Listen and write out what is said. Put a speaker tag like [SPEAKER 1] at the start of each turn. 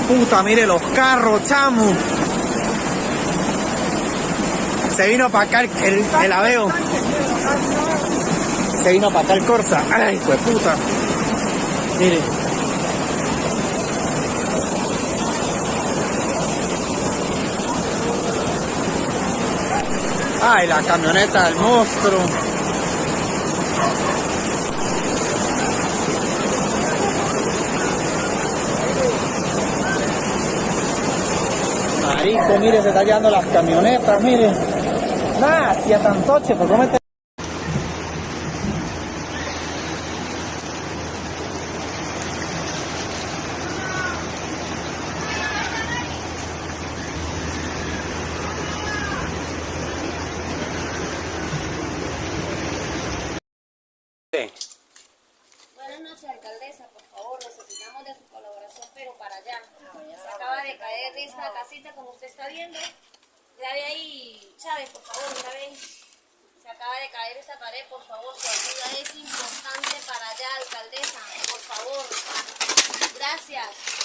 [SPEAKER 1] Puta, mire los carros, chamo. Se vino para acá el Aveo. Se vino para acá el Corsa. Ay, hijo de puta. Mire. Ay, la camioneta del monstruo. Marico, mire, se está llevando las camionetas, mire. Nada, hacía tan toche, ¿por qué me
[SPEAKER 2] Buenas noches, alcaldesa, por favor, necesitamos de su colaboración, pero para allá. Se acaba de caer esta casita, como usted está viendo. Grabe ahí, Chávez, por favor, grabe ahí. Se acaba de caer esa pared, por favor, su ayuda es importante para allá, alcaldesa, por favor. Gracias.